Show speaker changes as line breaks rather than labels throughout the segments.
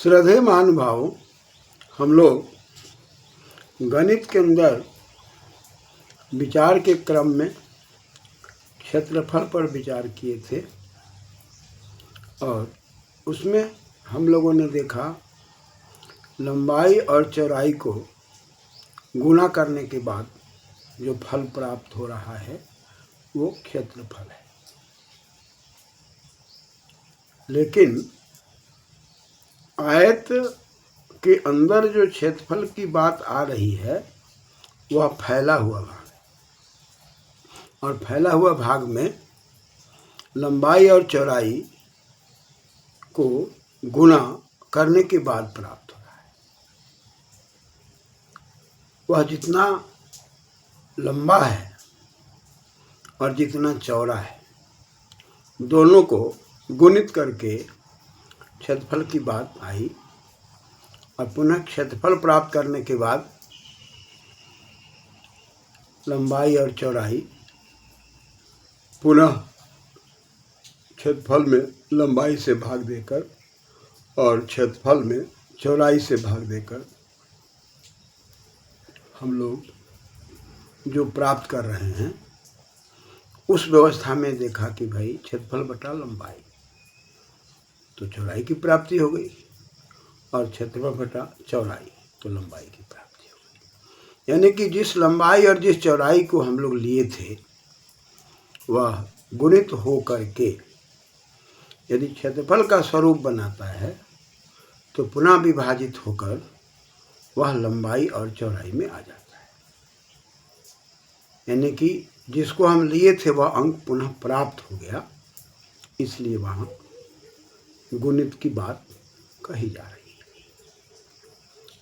श्रद्धेय महानुभावों, हम लोग गणित के अंदर विचार के क्रम में क्षेत्रफल पर विचार किए थे और उसमें हम लोगों ने देखा लंबाई और चौड़ाई को गुणा करने के बाद जो फल प्राप्त हो रहा है वो क्षेत्रफल है। लेकिन आयत के अंदर जो क्षेत्रफल की बात आ रही है वह फैला हुआ भाग है और फैला हुआ भाग में लंबाई और चौड़ाई को गुणा करने के बाद प्राप्त हो रहा है। वह जितना लंबा है और जितना चौड़ा है दोनों को गुणित करके क्षेत्रफल की बात आई और पुनः क्षेत्रफल प्राप्त करने के बाद लंबाई और चौड़ाई पुनः क्षेत्रफल में लंबाई से भाग देकर और क्षेत्रफल में चौड़ाई से भाग देकर हम लोग जो प्राप्त कर रहे हैं उस व्यवस्था में देखा कि भाई क्षेत्रफल बटा लंबाई तो चौड़ाई की प्राप्ति हो गई और क्षेत्रफल बटा चौड़ाई तो लंबाई की प्राप्ति हो गई। यानी कि जिस लंबाई और जिस चौड़ाई को हम लोग लिए थे वह गुणित हो करके यदि क्षेत्रफल का स्वरूप बनाता है तो पुनः विभाजित होकर वह लंबाई और चौड़ाई में आ जाता है। यानी कि जिसको हम लिए थे वह अंक पुनः प्राप्त हो गया, इसलिए वहाँ गुणित की बात कही जा रही है।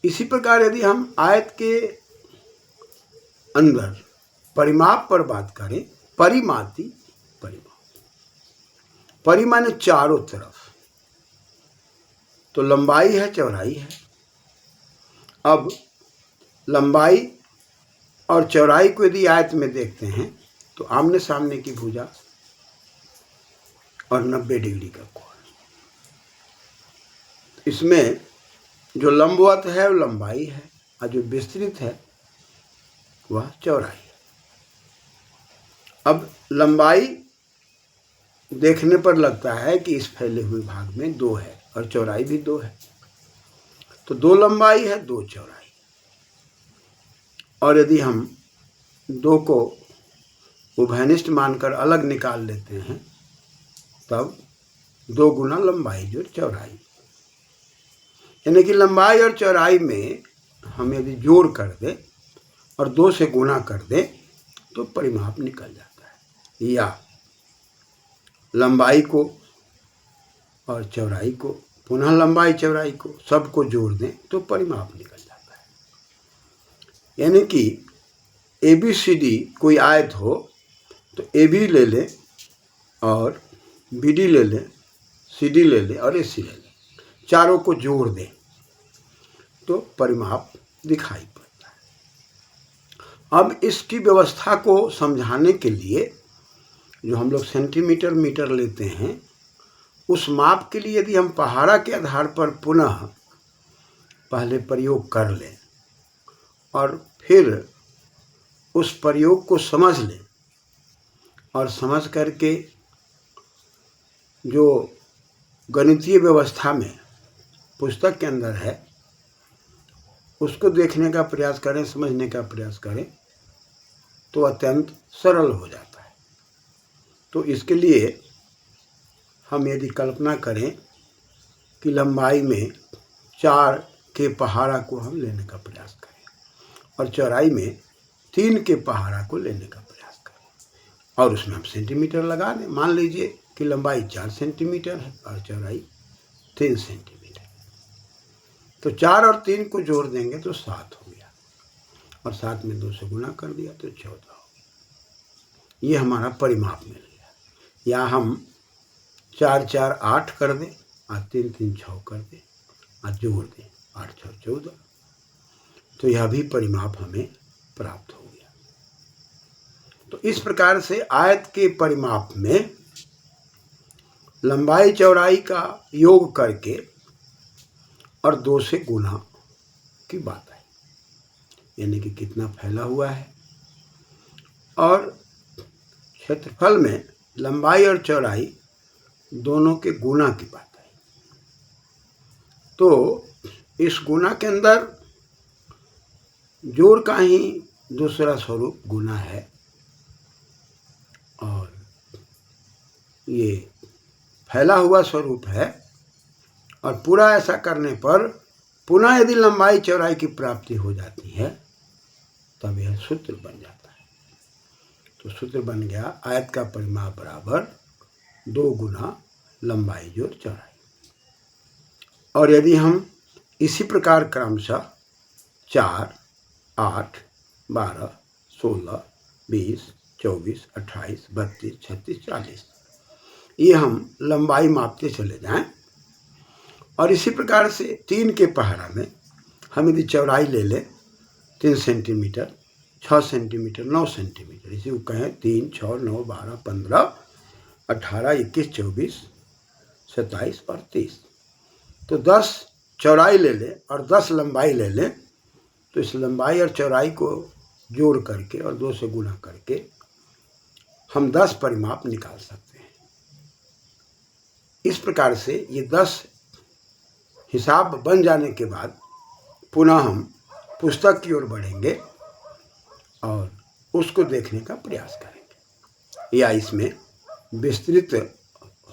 इसी प्रकार यदि हम आयत के अंदर परिमाप पर बात करें, परिमाति परिमाप, परि माने चारों तरफ, तो लंबाई है चौड़ाई है। अब लंबाई और चौड़ाई को यदि आयत में देखते हैं तो आमने सामने की भुजा और 90 डिग्री का कोण। इसमें जो लंबवत है वो लंबाई है और जो विस्तृत है वह चौड़ाई है। अब लंबाई देखने पर लगता है कि इस फैले हुए भाग में 2 है और चौड़ाई भी 2 है, तो 2 लंबाई है 2 चौड़ाई। और यदि हम 2 को उभयनिष्ठ मानकर अलग निकाल लेते हैं तब 2 गुना लंबाई जो चौड़ाई, यानी कि लंबाई और चौड़ाई में हम यदि जोड़ कर दें और 2 से गुणा कर दें तो परिमाप निकल जाता है। या लंबाई को और चौड़ाई को पुनः लंबाई चौड़ाई को सबको जोड़ दें तो परिमाप निकल जाता है। यानी कि ABCD कोई आयत हो तो AB ले लें और BD ले लें, CD ले लें और AC ले लें, चारों को जोड़ दें तो परिमाप दिखाई पड़ता है। अब इसकी व्यवस्था को समझाने के लिए जो हम लोग सेंटीमीटर मीटर लेते हैं उस माप के लिए यदि हम पहाड़ा के आधार पर पुनः पहले प्रयोग कर लें और फिर उस प्रयोग को समझ लें और समझ करके जो गणितीय व्यवस्था में पुस्तक के अंदर है उसको देखने का प्रयास करें, समझने का प्रयास करें तो अत्यंत सरल हो जाता है। तो इसके लिए हम यदि कल्पना करें कि लंबाई में 4 के पहाड़ा को हम लेने का प्रयास करें और चौड़ाई में 3 के पहाड़ा को लेने का प्रयास करें और उसमें हम सेंटीमीटर लगा दें। मान लीजिए कि लंबाई 4 सेंटीमीटर है और चौड़ाई 3 सेंटीमीटर, तो 4 और 3 को जोड़ देंगे तो 7 हो गया और 7 में 2 से गुणा कर दिया तो 14 हो गया। ये हमारा परिमाप मिल गया। या हम 4 4 8 कर दें और 3 3 6 कर दें और जोड़ दें 8 6 14, तो यह भी परिमाप हमें प्राप्त हो गया। तो इस प्रकार से आयत के परिमाप में लंबाई चौड़ाई का योग करके और 2 से गुना की बात आई, यानी कि कितना फैला हुआ है। और क्षेत्रफल में लंबाई और चौड़ाई दोनों के गुना की बात आई। तो इस गुना के अंदर जोड़ का ही दूसरा स्वरूप गुना है, और ये फैला हुआ स्वरूप है। और पूरा ऐसा करने पर पुनः यदि लंबाई चौड़ाई की प्राप्ति हो जाती है तब यह सूत्र बन जाता है। तो सूत्र बन गया आयत का परिमाप बराबर 2 गुना लंबाई जोड़ चौड़ाई। और यदि हम इसी प्रकार क्रमशः 4, 8, 12, 16, 20, 24, 28, 32, 36, 40 ये हम लंबाई मापते चले जाएं। और इसी प्रकार से 3 के पहाड़ा में हम यदि चौड़ाई ले लें 3 सेंटीमीटर, 6 सेंटीमीटर, 9 सेंटीमीटर, इसी को कहें 3, 6, 9, 12, 15, 18, 21, 24, 27 और 30, तो 10 चौड़ाई ले लें और 10 लंबाई ले लें, तो इस लंबाई और चौड़ाई को जोड़ करके और 2 से गुना करके हम 10 परिमाप निकाल सकते हैं। इस प्रकार से ये 10 हिसाब बन जाने के बाद पुनः हम पुस्तक की ओर बढ़ेंगे और उसको देखने का प्रयास करेंगे, या इसमें विस्तृत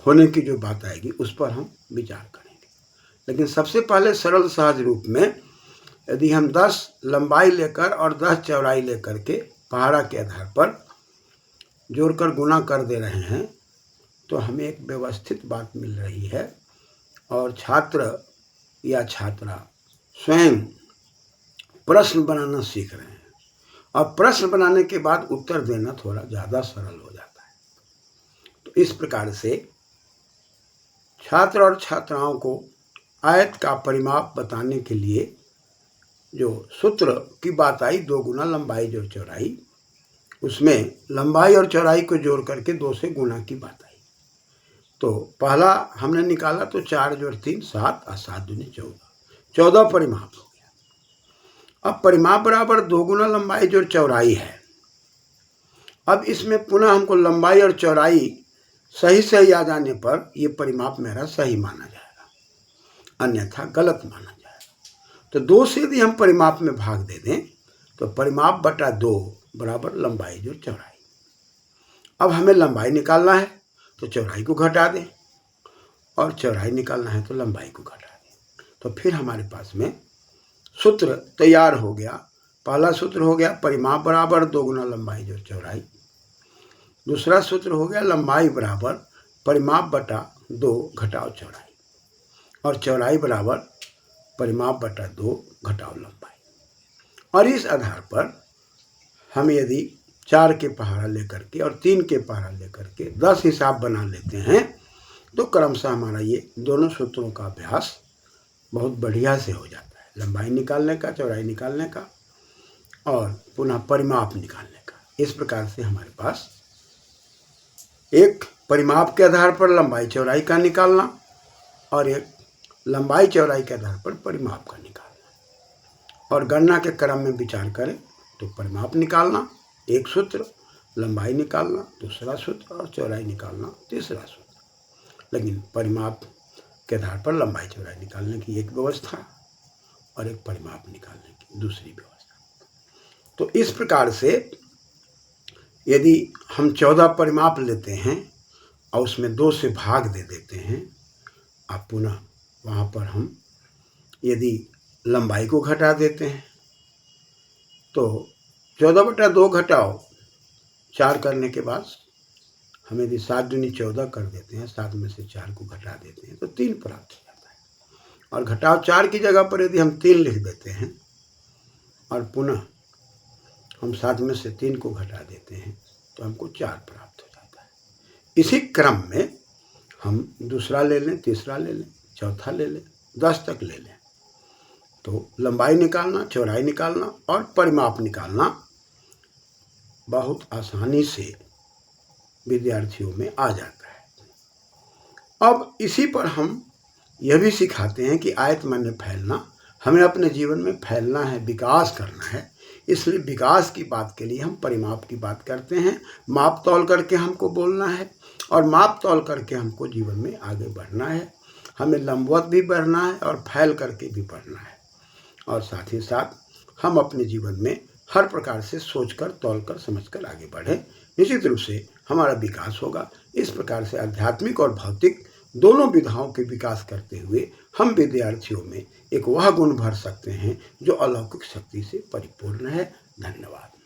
होने की जो बात आएगी उस पर हम विचार करेंगे। लेकिन सबसे पहले सरल सहज रूप में यदि हम 10 लंबाई लेकर और 10 चौड़ाई लेकर के पहाड़ा के आधार पर जोड़कर गुना कर दे रहे हैं तो हमें एक व्यवस्थित बात मिल रही है, और छात्र या छात्रा स्वयं प्रश्न बनाना सीख रहे हैं। और प्रश्न बनाने के बाद उत्तर देना थोड़ा ज़्यादा सरल हो जाता है। तो इस प्रकार से छात्र और छात्राओं को आयत का परिमाप बताने के लिए जो सूत्र की बात आई 2 गुना लंबाई जोड़ चौड़ाई, उसमें लंबाई और चौड़ाई को जोड़ करके 2 से गुना की बात आई। तो पहला हमने निकाला तो 4 जोड़ 3 7 और 7 दूनी 14 परिमाप हो गया। अब परिमाप बराबर 2 गुना लंबाई जोड़ चौड़ाई है। अब इसमें पुनः हमको लंबाई और चौड़ाई सही आ जाने पर ये परिमाप मेरा सही माना जाएगा, अन्यथा गलत माना जाएगा। तो 2 से यदि हम परिमाप में भाग दे दें तो परिमाप बटा 2 बराबर लंबाई जोड़ चौड़ाई। अब हमें लंबाई निकालना है तो चौड़ाई को घटा दें, और चौड़ाई निकालना है तो लंबाई को घटा दें। तो फिर हमारे पास में सूत्र तैयार हो गया। पहला सूत्र हो गया परिमाप बराबर 2 गुना लंबाई जोड़ चौड़ाई। दूसरा सूत्र हो गया लंबाई बराबर परिमाप बटा 2 घटाओ चौड़ाई, और चौड़ाई बराबर परिमाप बटा 2 घटाओ लंबाई। और इस आधार पर हम यदि 4 के पहाड़ा लेकर के और 3 के पहाड़ा लेकर के 10 हिसाब बना लेते हैं तो क्रमशः हमारा ये दोनों सूत्रों का अभ्यास बहुत बढ़िया से हो जाता है, लंबाई निकालने का, चौड़ाई निकालने का और पुनः परिमाप निकालने का। इस प्रकार से हमारे पास एक परिमाप के आधार पर लंबाई चौड़ाई का निकालना और एक लंबाई चौड़ाई के आधार पर परिमाप का निकालना, और गणना के क्रम में विचार करें तो परिमाप निकालना एक सूत्र, लंबाई निकालना दूसरा सूत्र और चौड़ाई निकालना तीसरा सूत्र। लेकिन परिमाप के आधार पर लंबाई चौड़ाई निकालने की एक व्यवस्था और एक परिमाप निकालने की दूसरी व्यवस्था। तो इस प्रकार से यदि हम 14 परिमाप लेते हैं और उसमें 2 से भाग दे देते हैं, अब पुनः वहाँ पर हम यदि लंबाई को घटा देते हैं तो 14/2 घटाओ 4 करने के बाद हम यदि 7 दूनी 14 कर देते हैं, 7 में से 4 को घटा देते हैं तो 3 प्राप्त हो जाता है। और घटाव 4 की जगह पर यदि हम 3 लिख देते हैं और पुनः हम 7 में से 3 को घटा देते हैं तो हमको 4 प्राप्त हो जाता है। इसी क्रम में हम दूसरा ले लें, तीसरा ले लें, चौथा ले लें, 10 तक ले लें। तो लंबाई निकालना, चौड़ाई निकालना और परिमाप निकालना बहुत आसानी से विद्यार्थियों में आ जाता है। अब इसी पर हम यह भी सिखाते हैं कि आयत माने फैलना, हमें अपने जीवन में फैलना है, विकास करना है। इसलिए विकास की बात के लिए हम परिमाप की बात करते हैं। माप तौल करके हमको बोलना है और माप तौल करके हमको जीवन में आगे बढ़ना है। हमें लंबवत भी बढ़ना है और फैल करके भी बढ़ना है। और साथ ही साथ हम अपने जीवन में हर प्रकार से सोचकर, तौलकर, समझकर आगे बढ़ें। निश्चित रूप से हमारा विकास होगा। इस प्रकार से आध्यात्मिक और भौतिक दोनों विधाओं के विकास करते हुए हम विद्यार्थियों में एक वह गुण भर सकते हैं जो अलौकिक शक्ति से परिपूर्ण है। धन्यवाद।